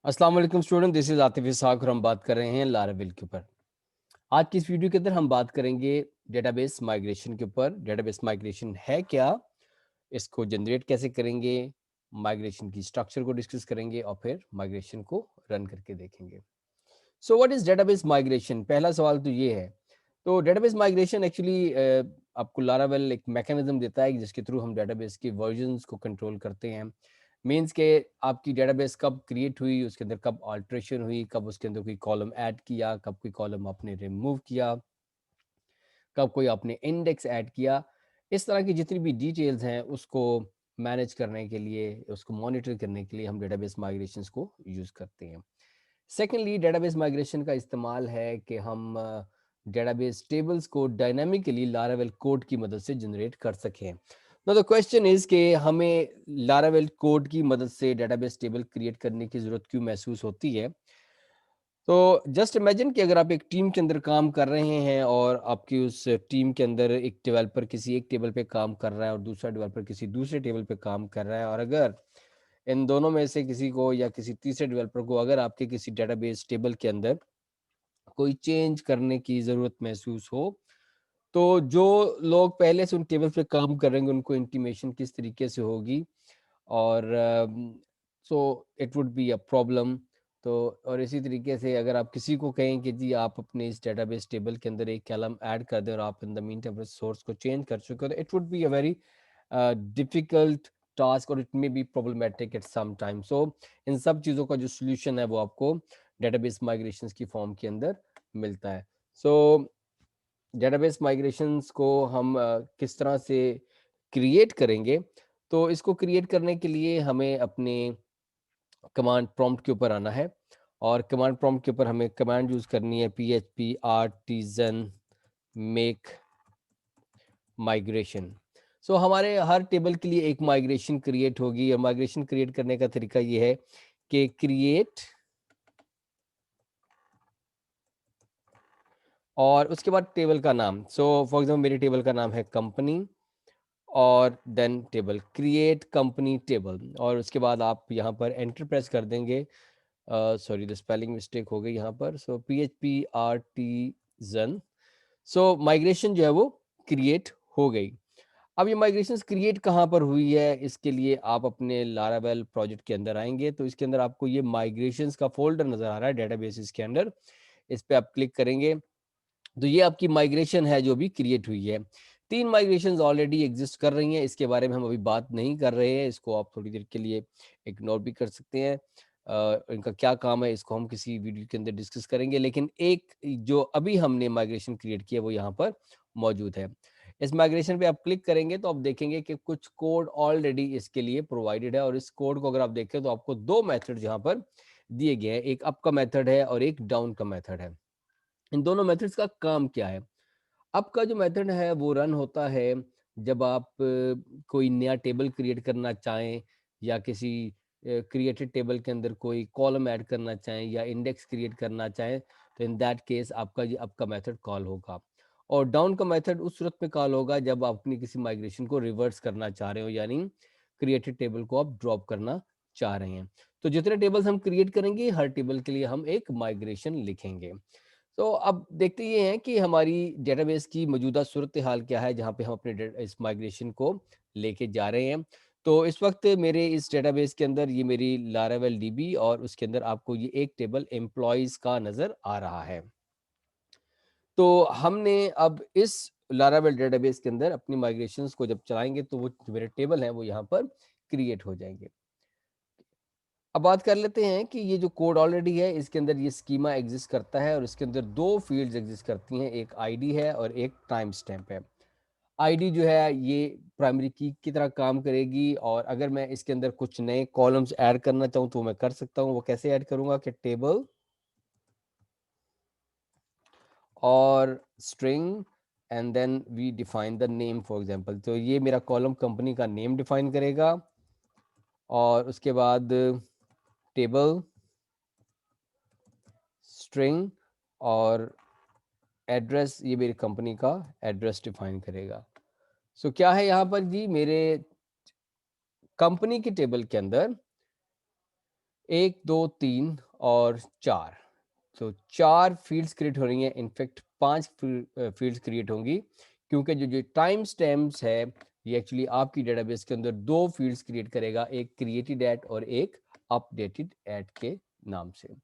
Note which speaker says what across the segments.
Speaker 1: अस्सलाम वालेकुम student, this is Atif Ishaq और हम बात कर रहे हैं लारावेल के ऊपर। आज की इस वीडियो के अंदर हम बात करेंगे डेटाबेस माइग्रेशन के ऊपर। डेटाबेस माइग्रेशन है क्या, इसको जनरेट कैसे करेंगे, माइग्रेशन की स्ट्रक्चर को डिस्कस करेंगे और फिर माइग्रेशन को रन करके देखेंगे। So what is database migration? पहला सवाल तो ये है। तो डेटाबेस माइग्रेशन एक्चुअली आपको लारावेल एक मैकेनिज्म देता है जिसके थ्रू हम डेटाबेस के वर्जन्स को कंट्रोल करते हैं। मीन्स के आपकी डेटाबेस कब क्रिएट हुई, उसके अंदर कब ऑल्ट्रेशन हुई, कब उसके अंदर कोई कॉलम ऐड किया, कब कोई कॉलम आपने रिमूव किया, कब कोई आपने इंडेक्स ऐड किया। इस तरह की जितनी भी डिटेल्स हैं उसको मैनेज करने के लिए, उसको मॉनिटर करने के लिए हम डेटाबेस माइग्रेशंस को यूज़ करते हैं। सेकेंडली डेटाबेस माइग्रेशन का इस्तेमाल है कि हम डेटाबेस टेबल्स को डायनामिकली लारावेल कोड की मदद से जनरेट कर सकें। नाउ द क्वेश्चन इज कि हमें लारावेल कोड की मदद से डेटाबेस टेबल क्रिएट करने की ज़रूरत क्यों महसूस होती है? तो जस्ट इमेजिन कि अगर आप एक टीम के अंदर काम कर रहे हैं और आपकी उस टीम के अंदर एक डेवलपर किसी एक टेबल पे काम कर रहा है और दूसरा डेवलपर किसी दूसरे टेबल पे काम कर रहा है, और अगर इन दोनों में से किसी को या किसी तीसरे डेवलपर को अगर आपके किसी डेटाबेस टेबल के अंदर कोई चेंज करने की ज़रूरत महसूस हो, तो जो लोग पहले से उन टेबल्स पे काम कर रहे हैं उनको इंटीमेशन किस तरीके से होगी, और so it would be a problem. तो और इसी तरीके से अगर आप किसी को कहें कि जी आप अपने इस डेटाबेस टेबल के अंदर एक कॉलम ऐड कर दें और आप in the meantime source को चेंज कर चुके हो, तो it would be a very difficult task और it may be problematic at some time. So इन सब चीज़ों का जो सोल्यूशन है वो आपको डेटाबेस माइग्रेशंस की फॉर्म के अंदर मिलता है। सो डेटाबेस माइग्रेशंस को हम किस तरह से क्रिएट करेंगे? तो इसको क्रिएट करने के लिए हमें अपने कमांड प्रॉम्प्ट के ऊपर आना है और कमांड प्रॉम्प्ट के ऊपर हमें कमांड यूज करनी है php artisan make माइग्रेशन। सो हमारे हर टेबल के लिए एक माइग्रेशन क्रिएट होगी और माइग्रेशन क्रिएट करने का तरीका ये है कि क्रिएट और उसके बाद टेबल का नाम। सो फॉर एग्जाम्पल मेरी टेबल का नाम है कंपनी और then table create company table, और उसके बाद आप यहाँ पर एंटर प्रेस कर देंगे। सॉरी द स्पेलिंग मिस्टेक हो गई यहाँ पर। सो php artisan। सो माइग्रेशन जो है वो क्रिएट हो गई। अब ये माइग्रेशन क्रिएट कहाँ पर हुई है, इसके लिए आप अपने लारावेल प्रोजेक्ट के अंदर आएंगे तो इसके अंदर आपको ये माइग्रेशंस का फोल्डर नजर आ रहा है डेटाबेसेस के अंदर। इस पे आप क्लिक करेंगे तो ये आपकी माइग्रेशन है जो भी क्रिएट हुई है। 3 माइग्रेशंस ऑलरेडी एग्जिस्ट कर रही हैं, इसके बारे में हम अभी बात नहीं कर रहे हैं, इसको आप थोड़ी देर के लिए इग्नोर भी कर सकते हैं। इनका क्या काम है इसको हम किसी वीडियो के अंदर डिस्कस करेंगे, लेकिन एक जो अभी हमने माइग्रेशन क्रिएट किया वो यहाँ पर मौजूद है। इस माइग्रेशन पे आप क्लिक करेंगे तो आप देखेंगे कि कुछ कोड ऑलरेडी इसके लिए प्रोवाइडेड है, और इस कोड को अगर आप देखें तो आपको 2 मेथड यहाँ पर दिए गए हैं, एक अप का मेथड है और एक डाउन का मेथड है। इन दोनों मेथड्स का काम क्या है? अप का जो मेथड है वो रन होता है जब आप कोई नया टेबल क्रिएट करना चाहें या किसी क्रिएटेड टेबल के अंदर कोई कॉलम ऐड करना चाहें या इंडेक्स क्रिएट करना चाहें, तो इन दैट केस आपका ये अप का मेथड कॉल होगा। और डाउन का मेथड उस सूरत में कॉल होगा जब आप अपनी किसी माइग्रेशन को रिवर्स करना चाह रहे हो, यानी क्रिएटेड टेबल को आप ड्रॉप करना चाह रहे हैं। तो जितने टेबल्स हम क्रिएट करेंगे हर टेबल के लिए हम एक माइग्रेशन लिखेंगे। तो अब देखते ये हैं कि हमारी डेटाबेस की मौजूदा सूरत हाल क्या है जहाँ पे हम अपने इस माइग्रेशन को लेके जा रहे हैं। तो इस वक्त मेरे इस डेटाबेस के अंदर ये मेरी लारावेल डीबी और उसके अंदर आपको ये एक टेबल एम्प्लॉयज का नजर आ रहा है। तो हमने अब इस लारावेल डेटाबेस के अंदर अपनी माइग्रेशंस को जब चलाएंगे तो वो जो मेरे टेबल हैं वो यहाँ पर क्रिएट हो जाएंगे। अब बात कर लेते हैं कि ये जो कोड ऑलरेडी है इसके अंदर ये स्कीमा एग्जिस्ट करता है और इसके अंदर 2 फील्ड्स एग्जिस्ट करती हैं, एक आईडी है और एक टाइम स्टैम्प है। आईडी जो है ये प्राइमरी की तरह काम करेगी, और अगर मैं इसके अंदर कुछ नए कॉलम्स ऐड करना चाहूँ तो मैं कर सकता हूँ। वो कैसे ऐड करूँगा कि टेबल और string and then we define the name for example. तो ये मेरा कॉलम कंपनी का नेम डिफाइन करेगा और उसके बाद टेबल स्ट्रिंग और एड्रेस, ये मेरी कंपनी का एड्रेस डिफाइन करेगा। सो क्या है यहाँ पर जी, मेरे कंपनी के टेबल के अंदर 1, 2, 3 और 4। तो 4 फ़ील्ड्स क्रिएट हो रही हैं, इनफैक्ट 5 फ़ील्ड्स क्रिएट होंगी, क्योंकि जो टाइम स्टैम्प्स है, ये एक्चुअली आपकी डेटाबेस के अंदर 2 फ़ील्ड्स क्रिएट करेगा, एक क्रिएटेड एट और एक अपडेटेड एट के नाम से।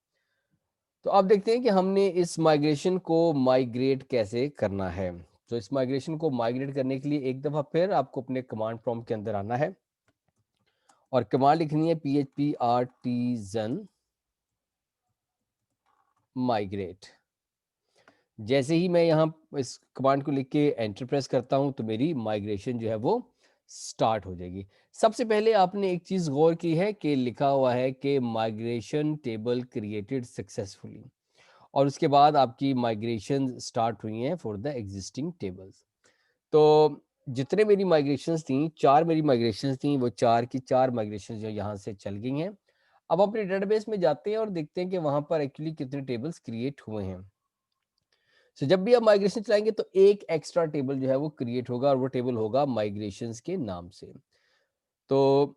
Speaker 1: तो अब देखते हैं कि हमने इस माइग्रेशन को माइग्रेट कैसे करना है। तो इस माइग्रेशन को माइग्रेट करने के लिए एक दफ़ा फिर आपको अपने कमांड प्रॉम्प्ट के अंदर आना है और कमांड लिखनी है php artisan migrate। जैसे ही मैं यहाँ इस कमांड को लिख के एंटर प्रेस करता हूँ तो मेरी माइग्रेशन जो है वो स्टार्ट हो जाएगी। सबसे पहले आपने एक चीज़ गौर की है कि लिखा हुआ है कि माइग्रेशन टेबल क्रिएटेड सक्सेसफुली, और उसके बाद आपकी माइग्रेशन स्टार्ट हुई हैं फॉर द एग्जिस्टिंग टेबल्स। तो जितने मेरी माइग्रेशंस थी, 4 मेरी माइग्रेशंस थी, वो 4 की 4 माइग्रेशंस जो यहाँ से चल गई हैं। अब अपने डेटाबेस में जाते हैं और देखते हैं कि वहाँ पर एक्चुअली कितने टेबल्स क्रिएट हुए हैं। सो जब भी आप माइग्रेशन चलाएंगे तो एक एक्स्ट्रा टेबल जो है वो क्रिएट होगा और वो टेबल होगा माइग्रेशंस के नाम से। तो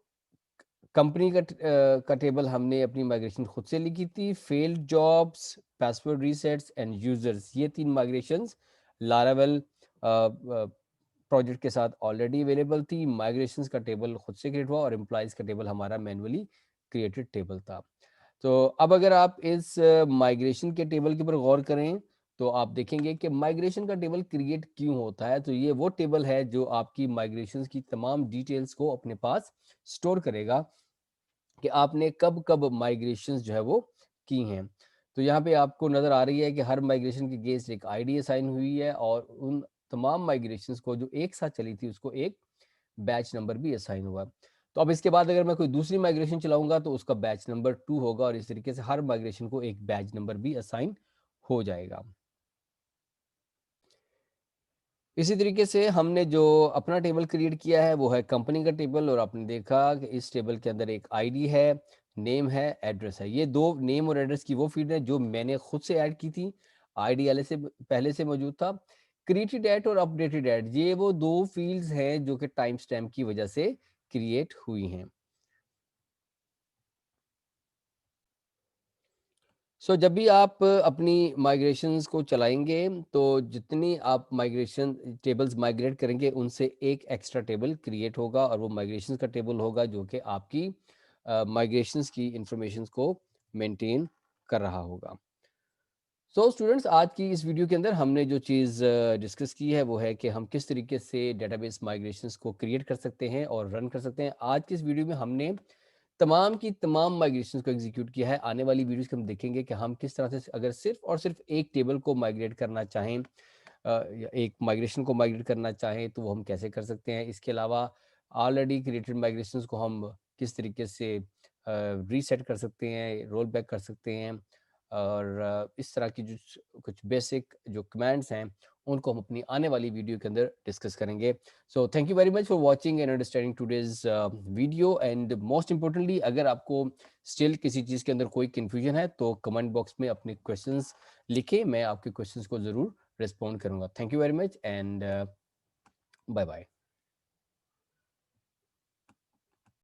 Speaker 1: कंपनी का टेबल हमने अपनी माइग्रेशन खुद से लिखी थी। Failed jobs, password resets and users, ये 3 माइग्रेशंस लारावेल प्रोजेक्ट के साथ ऑलरेडी अवेलेबल थी। माइग्रेशंस का टेबल खुद से क्रिएट हुआ और एम्प्लॉयज का टेबल हमारा मैनुअली क्रिएटेड टेबल था। तो अब अगर आप इस माइग्रेशन के टेबल के ऊपर गौर करें तो आप देखेंगे कि माइग्रेशन का टेबल क्रिएट क्यों होता है। तो ये वो टेबल है जो आपकी माइग्रेशंस की तमाम डिटेल्स को अपने पास स्टोर करेगा कि आपने कब कब माइग्रेशंस जो है वो की हैं। तो यहाँ पे आपको नज़र आ रही है कि हर माइग्रेशन के अगेंस्ट एक आईडी असाइन हुई है और उन तमाम माइग्रेशंस को जो एक साथ चली थी उसको एक बैच नंबर भी असाइन हुआ। तो अब इसके बाद अगर मैं कोई दूसरी माइग्रेशन चलाऊंगा तो उसका बैच नंबर 2 होगा और इस तरीके से हर माइग्रेशन को एक बैच नंबर भी असाइन हो जाएगा। इसी तरीके से हमने जो अपना टेबल क्रिएट किया है वो है कंपनी का टेबल, और आपने देखा कि इस टेबल के अंदर एक आईडी है, नेम है, एड्रेस है। ये दो नेम और एड्रेस की वो फील्ड है जो मैंने खुद से ऐड की थी, आईडी वाले से पहले से मौजूद था। क्रिएटेड एट और अपडेटेड एट, ये वो दो फील्ड्स हैं जो कि टाइम स्टैम्प की वजह से क्रिएट हुई हैं। सो जब भी आप अपनी माइग्रेशंस को चलाएंगे तो जितनी आप माइग्रेशन टेबल्स माइग्रेट करेंगे उनसे एक एक्स्ट्रा टेबल क्रिएट होगा और वो माइग्रेशंस का टेबल होगा जो कि आपकी माइग्रेशंस की इंफॉर्मेशंस को मेंटेन कर रहा होगा। सो स्टूडेंट्स, आज की इस वीडियो के अंदर हमने जो चीज़ डिस्कस की है वो है कि हम किस तरीके से डेटाबेस माइग्रेशंस को क्रिएट कर सकते हैं और रन कर सकते हैं। आज की इस वीडियो में हमने तमाम की तमाम माइग्रेशंस को एग्जीक्यूट किया है। आने वाली वीडियोस के हम देखेंगे कि हम किस तरह से अगर सिर्फ और सिर्फ एक टेबल को माइग्रेट करना चाहें, या एक माइग्रेशन को माइग्रेट करना चाहें तो वो हम कैसे कर सकते हैं। इसके अलावा ऑलरेडी क्रिएटेड माइग्रेशंस को हम किस तरीके से रीसेट कर सकते हैं, रोल बैक कर सकते हैं, और इस तरह की जो कुछ बेसिक जो कमांड्स हैं उनको हम अपनी आने वाली वीडियो के अंदर डिस्कस करेंगे। So thank you very much for watching and understanding today's video, and most importantly अगर आपको स्टिल किसी चीज़ के अंदर कोई कन्फ्यूजन है तो कमेंट बॉक्स में अपने क्वेश्चंस लिखें, मैं आपके क्वेश्चंस को ज़रूर रिस्पॉन्ड करूंगा। Thank you very much and bye bye.